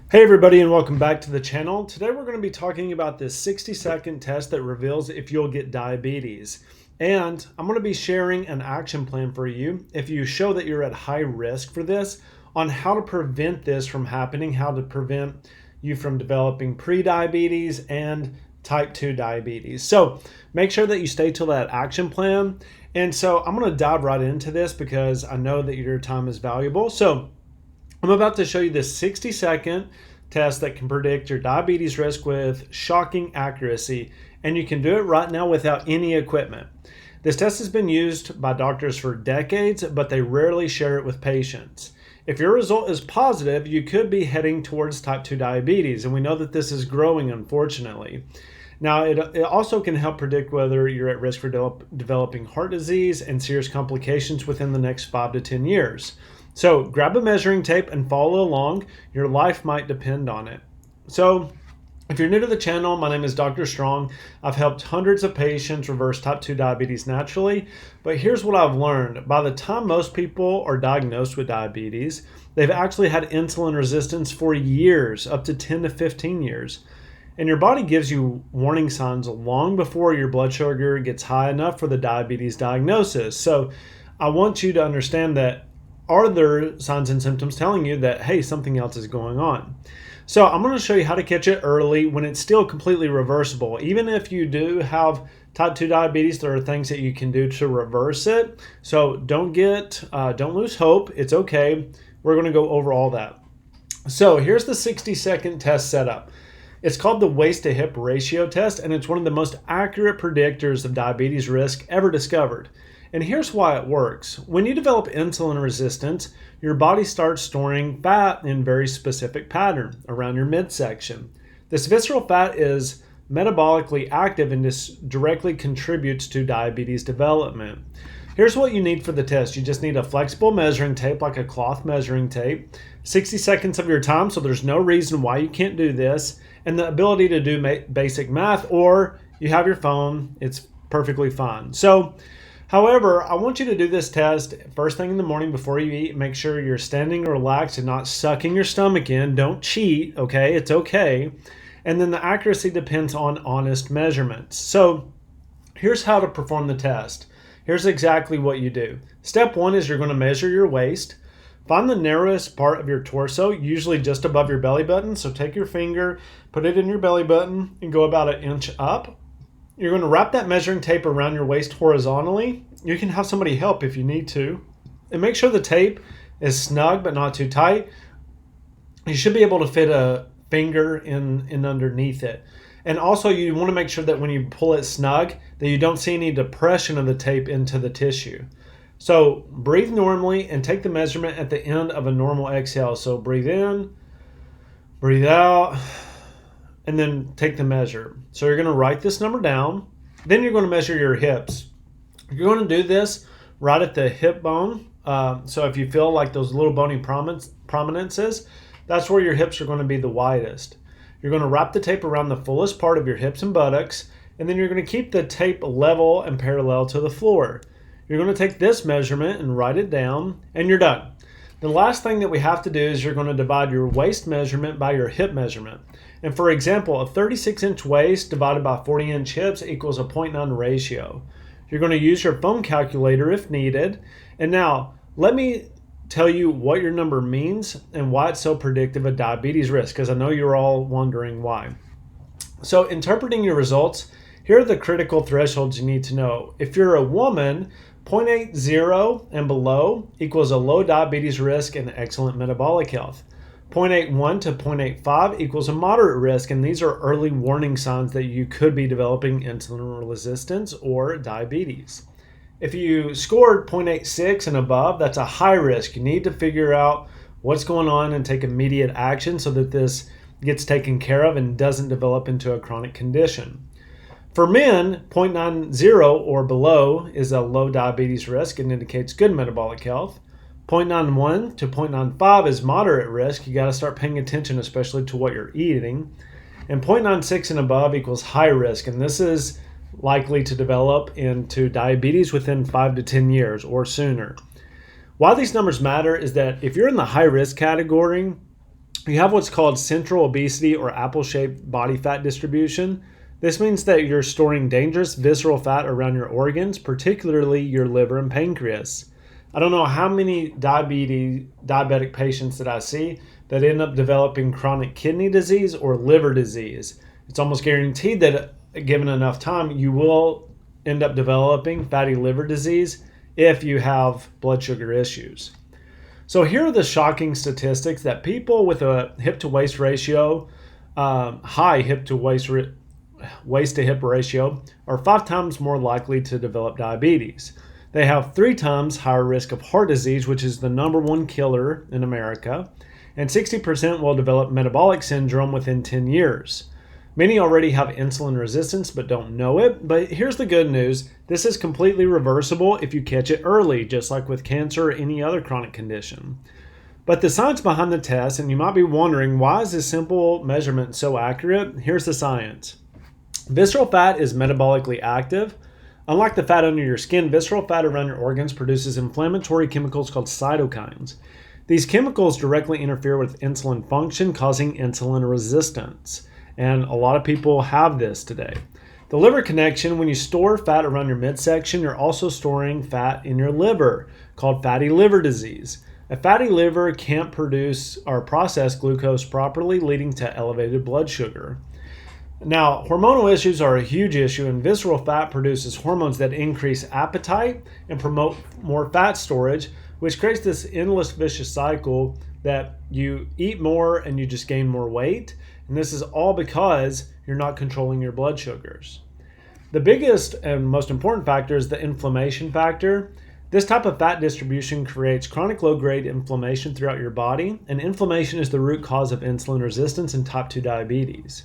Hey everybody, and welcome back to the channel. Today we're going to be talking about this 60-second test that reveals if you'll get diabetes. And I'm going to be sharing an action plan for you if you show that you're at high risk for this, on how to prevent this from happening, how to prevent you from developing pre-diabetes and type 2 diabetes. So make sure that you stay till that action plan. And so I'm going to dive right into this because I know that your time is valuable. So I'm about to show you this 60-second test that can predict your diabetes risk with shocking accuracy, and you can do it right now without any equipment. This test has been used by doctors for decades, but they rarely share it with patients. If your result is positive, you could be heading towards type 2 diabetes, and we know that this is growing, unfortunately. Now, it also can help predict whether you're at risk for developing heart disease and serious complications within the next 5 to 10 years. So grab a measuring tape and follow along. Your life might depend on it. So if you're new to the channel, my name is Dr. Strong. I've helped hundreds of patients reverse type 2 diabetes naturally, but here's what I've learned. By the time most people are diagnosed with diabetes, they've actually had insulin resistance for years, up to 10 to 15 years. And your body gives you warning signs long before your blood sugar gets high enough for the diabetes diagnosis. So I want you to understand that, are there signs and symptoms telling you that, hey, something else is going on? So I'm going to show you how to catch it early when it's still completely reversible. Even if you do have type 2 diabetes, there are things that you can do to reverse it. So don't lose hope. It's okay. We're going to go over all that. So here's the 60-second test setup. It's called the waist to hip ratio test, and it's one of the most accurate predictors of diabetes risk ever discovered. And here's why it works. When you develop insulin resistance, your body starts storing fat in very specific pattern around your midsection. This visceral fat is metabolically active and this directly contributes to diabetes development. Here's what you need for the test. You just need a flexible measuring tape, like a cloth measuring tape, 60 seconds of your time, so there's no reason why you can't do this, and the ability to do basic math, or you have your phone, it's perfectly fine. However, I want you to do this test first thing in the morning before you eat. Make sure you're standing relaxed and not sucking your stomach in. Don't cheat, okay? It's okay. And then the accuracy depends on honest measurements. So here's how to perform the test. Here's exactly what you do. Step one is you're going to measure your waist. Find the narrowest part of your torso, usually just above your belly button. So take your finger, put it in your belly button, and go about an inch up. You're going to wrap that measuring tape around your waist horizontally. You can have somebody help if you need to. And make sure the tape is snug but not too tight. You should be able to fit a finger in underneath it. And also you want to make sure that when you pull it snug, that you don't see any depression of the tape into the tissue. So breathe normally and take the measurement at the end of a normal exhale. So breathe in, breathe out, and then take the measure. So you're going to write this number down. Then you're going to measure your hips. You're going to do this right at the hip bone. So if you feel like those little bony prominences, that's where your hips are going to be the widest. You're going to wrap the tape around the fullest part of your hips and buttocks, and then you're going to keep the tape level and parallel to the floor. You're going to take this measurement and write it down, and you're done. The last thing that we have to do is you're going to divide your waist measurement by your hip measurement. And for example, a 36-inch waist divided by 40-inch hips equals a 0.9 ratio. You're going to use your phone calculator if needed. And now, let me tell you what your number means and why it's so predictive of diabetes risk, because I know you're all wondering why. So interpreting your results, here are the critical thresholds you need to know. If you're a woman, 0.80 and below equals a low diabetes risk and excellent metabolic health. 0.81 to 0.85 equals a moderate risk, and these are early warning signs that you could be developing insulin resistance or diabetes. If you scored 0.86 and above, that's a high risk. You need to figure out what's going on and take immediate action so that this gets taken care of and doesn't develop into a chronic condition. For men, 0.90 or below is a low diabetes risk and indicates good metabolic health. 0.91 to 0.95 is moderate risk. You got to start paying attention, especially to what you're eating. And 0.96 and above equals high risk, and this is likely to develop into diabetes within 5 to 10 years or sooner. Why these numbers matter is that if you're in the high risk category, You have what's called central obesity or apple-shaped body fat distribution. This means that you're storing dangerous visceral fat around your organs, particularly your liver and pancreas. I don't know how many diabetic patients that I see that end up developing chronic kidney disease or liver disease. It's almost guaranteed that given enough time, you will end up developing fatty liver disease if you have blood sugar issues. So here are the shocking statistics that people with a hip-to-waist ratio, high hip-to-waist waist-to-hip ratio, are 5 times more likely to develop diabetes. They have 3 times higher risk of heart disease, which is the #1 killer in America, and 60% will develop metabolic syndrome within 10 years. Many already have insulin resistance but don't know it, but here's the good news. This is completely reversible if you catch it early, just like with cancer or any other chronic condition. But the science behind the test, and you might be wondering, why is this simple measurement so accurate? Here's the science. Visceral fat is metabolically active. Unlike the fat under your skin, visceral fat around your organs produces inflammatory chemicals called cytokines. These chemicals directly interfere with insulin function, causing insulin resistance. And a lot of people have this today. The liver connection, when you store fat around your midsection, you're also storing fat in your liver, called fatty liver disease. A fatty liver can't produce or process glucose properly, leading to elevated blood sugar. Now, hormonal issues are a huge issue, and visceral fat produces hormones that increase appetite and promote more fat storage, which creates this endless vicious cycle that you eat more and you just gain more weight. And this is all because you're not controlling your blood sugars. The biggest and most important factor is the inflammation factor. This type of fat distribution creates chronic low-grade inflammation throughout your body, and inflammation is the root cause of insulin resistance and type 2 diabetes.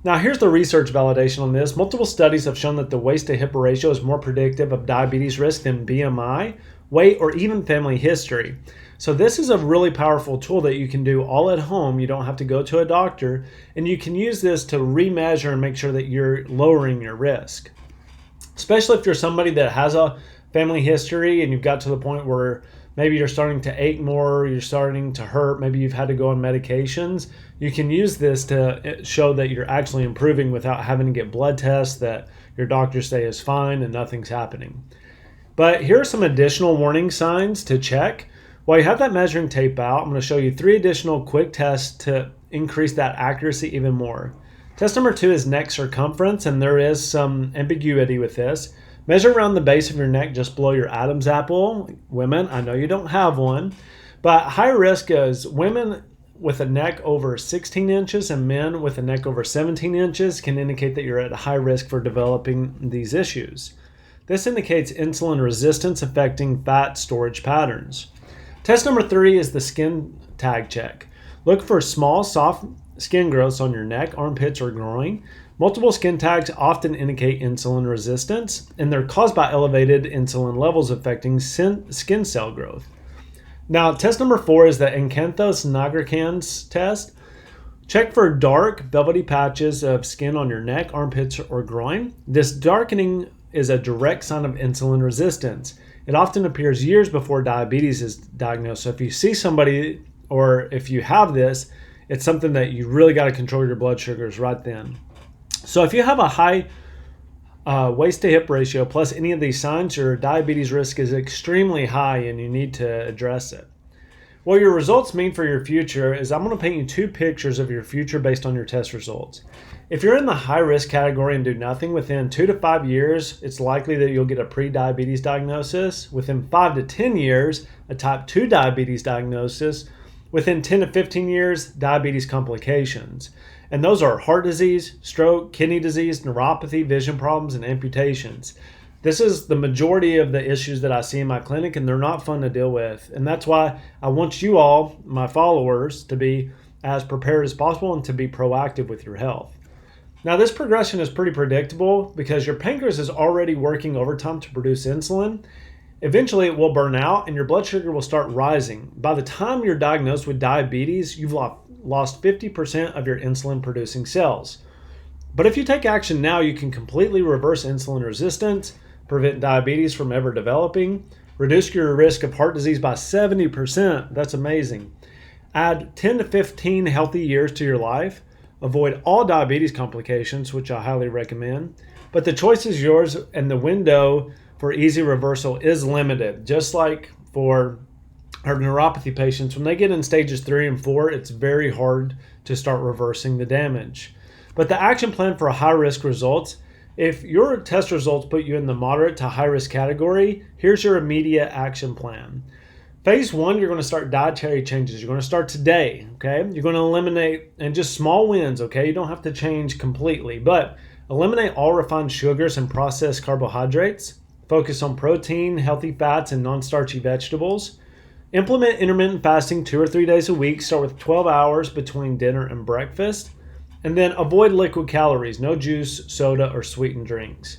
Now, here's the research validation on this. Multiple studies have shown that the waist-to-hip ratio is more predictive of diabetes risk than BMI, weight, or even family history. So this is a really powerful tool that you can do all at home. You don't have to go to a doctor, and you can use this to remeasure and make sure that you're lowering your risk. Especially if you're somebody that has a family history and you've got to the point where maybe you're starting to ache more, you're starting to hurt, maybe you've had to go on medications. You can use this to show that you're actually improving without having to get blood tests that your doctors say is fine and nothing's happening. But here are some additional warning signs to check. While you have that measuring tape out, I'm going to show you 3 additional quick tests to increase that accuracy even more. Test number 2 is neck circumference, and there is some ambiguity with this. Measure around the base of your neck just below your Adam's apple. Women, I know you don't have one, but high risk is women with a neck over 16 inches and men with a neck over 17 inches can indicate that you're at high risk for developing these issues. This indicates insulin resistance affecting fat storage patterns. Test number 3 is the skin tag check. Look for small, soft skin growths on your neck, armpits, or groin. Multiple skin tags often indicate insulin resistance, and they're caused by elevated insulin levels affecting skin cell growth. Now, test number 4 is the Acanthos nigricans test. Check for dark, velvety patches of skin on your neck, armpits, or groin. This darkening is a direct sign of insulin resistance. It often appears years before diabetes is diagnosed. So if you see somebody or if you have this, it's something that you really got to control your blood sugars right then. So if you have a high waist to hip ratio plus any of these signs, your diabetes risk is extremely high and you need to address it. What your results mean for your future is I'm going to paint you 2 pictures of your future based on your test results. If you're in the high risk category and do nothing, within 2 to 5 years, it's likely that you'll get a pre-diabetes diagnosis. Within 5 to 10 years, a type 2 diabetes diagnosis. Within 10 to 15 years, diabetes complications. And those are heart disease, stroke, kidney disease, neuropathy, vision problems, and amputations. This is the majority of the issues that I see in my clinic, and they're not fun to deal with. And that's why I want you all, my followers, to be as prepared as possible and to be proactive with your health. Now, this progression is pretty predictable because your pancreas is already working overtime to produce insulin. Eventually, it will burn out and your blood sugar will start rising. By the time you're diagnosed with diabetes, you've lost 50% of your insulin-producing cells. But if you take action now, you can completely reverse insulin resistance, prevent diabetes from ever developing, reduce your risk of heart disease by 70%. That's amazing. Add 10 to 15 healthy years to your life. Avoid all diabetes complications, which I highly recommend. But the choice is yours, and the window for easy reversal is limited. Just like for our neuropathy patients, when they get in stages 3 and 4, it's very hard to start reversing the damage. But the action plan for high-risk results, if your test results put you in the moderate to high-risk category, here's your immediate action plan. Phase 1, you're going to start dietary changes. You're going to start today, okay? You're going to eliminate, and just small wins, okay? You don't have to change completely, but eliminate all refined sugars and processed carbohydrates. Focus on protein, healthy fats, and non-starchy vegetables. Implement intermittent fasting 2 or 3 days a week. Start with 12 hours between dinner and breakfast. And then avoid liquid calories, no juice, soda, or sweetened drinks.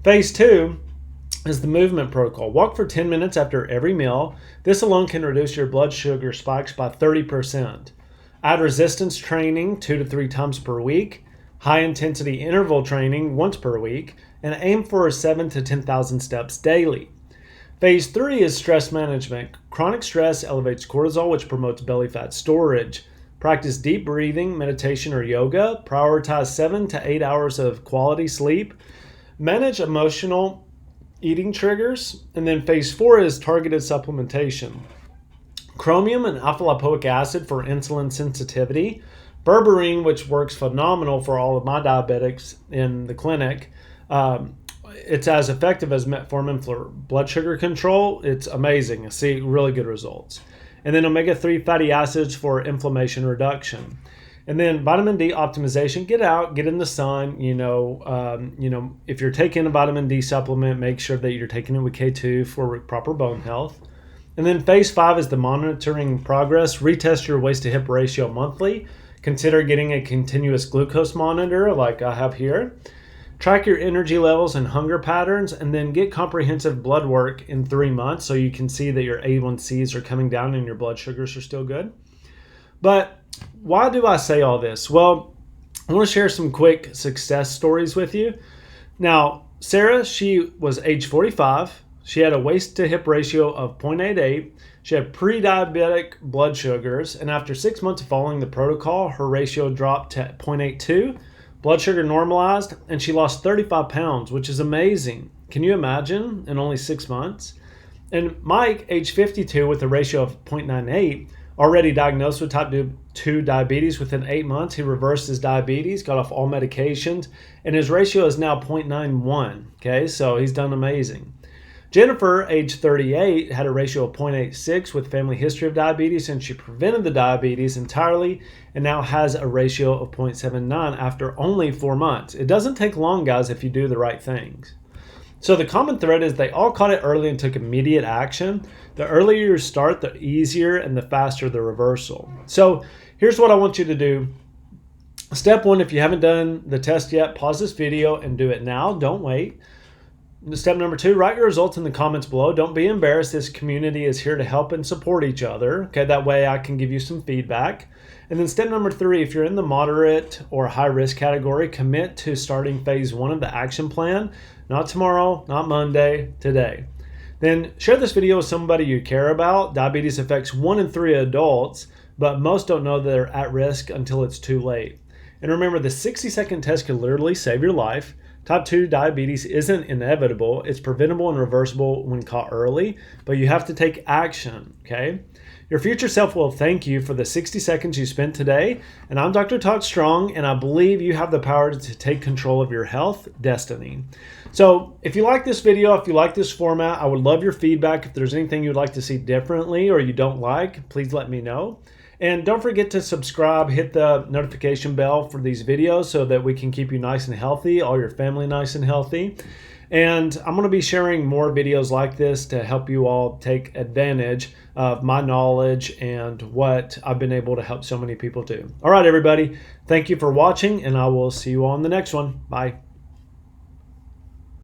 Phase 2 is the movement protocol. Walk for 10 minutes after every meal. This alone can reduce your blood sugar spikes by 30%. Add resistance training 2 to 3 times per week. High intensity interval training once per week. And aim for 7,000 to 10,000 steps daily. Phase 3 is stress management. Chronic stress elevates cortisol, which promotes belly fat storage. Practice deep breathing, meditation, or yoga. Prioritize 7 to 8 hours of quality sleep. Manage emotional eating triggers. And then phase 4 is targeted supplementation. Chromium and alpha lipoic acid for insulin sensitivity. Berberine, which works phenomenal for all of my diabetics in the clinic. It's as effective as metformin for blood sugar control. It's amazing. I see really good results. And then omega-3 fatty acids for inflammation reduction. And then vitamin D optimization. Get out, get in the sun. If you're taking a vitamin D supplement, make sure that you're taking it with K2 for proper bone health. And then phase 5 is the monitoring progress. Retest your waist to hip ratio monthly. Consider getting a continuous glucose monitor like I have here. Track your energy levels and hunger patterns, and then get comprehensive blood work in 3 months so you can see that your A1Cs are coming down and your blood sugars are still good. But why do I say all this? Well, I want to share some quick success stories with you. Now, Sarah, she was age 45. She had a waist to hip ratio of 0.88. She had pre-diabetic blood sugars, and after 6 months of following the protocol, her ratio dropped to 0.82. Blood sugar normalized, and she lost 35 pounds, which is amazing. Can you imagine in only 6 months? And Mike, age 52, with a ratio of 0.98, already diagnosed with type 2 diabetes within 8 months. He reversed his diabetes, got off all medications, and his ratio is now 0.91. Okay, so he's done amazing. Jennifer, age 38, had a ratio of 0.86 with family history of diabetes, and she prevented the diabetes entirely and now has a ratio of 0.79 after only 4 months. It doesn't take long, guys, if you do the right things. So the common thread is they all caught it early and took immediate action. The earlier you start, the easier and the faster the reversal. So here's what I want you to do. Step 1, if you haven't done the test yet, pause this video and do it now. Don't wait. Step number 2, write your results in the comments below. Don't be embarrassed. This community is here to help and support each other. Okay, that way I can give you some feedback. And then step number 3, if you're in the moderate or high risk category, commit to starting phase 1 of the action plan. Not tomorrow, not Monday, today. Then share this video with somebody you care about. Diabetes affects 1 in 3 adults, but most don't know they're at risk until it's too late. And remember, the 60-second test can literally save your life. Type 2 diabetes isn't inevitable. It's preventable and reversible when caught early, but you have to take action, okay? Your future self will thank you for the 60 seconds you spent today. And I'm Dr. Todd Strong, and I believe you have the power to take control of your health destiny. So if you like this video, if you like this format, I would love your feedback. If there's anything you'd like to see differently or you don't like, please let me know. And don't forget to subscribe, hit the notification bell for these videos so that we can keep you nice and healthy, all your family nice and healthy. And I'm going to be sharing more videos like this to help you all take advantage of my knowledge and what I've been able to help so many people do. All right, everybody. Thank you for watching, and I will see you on the next one. Bye.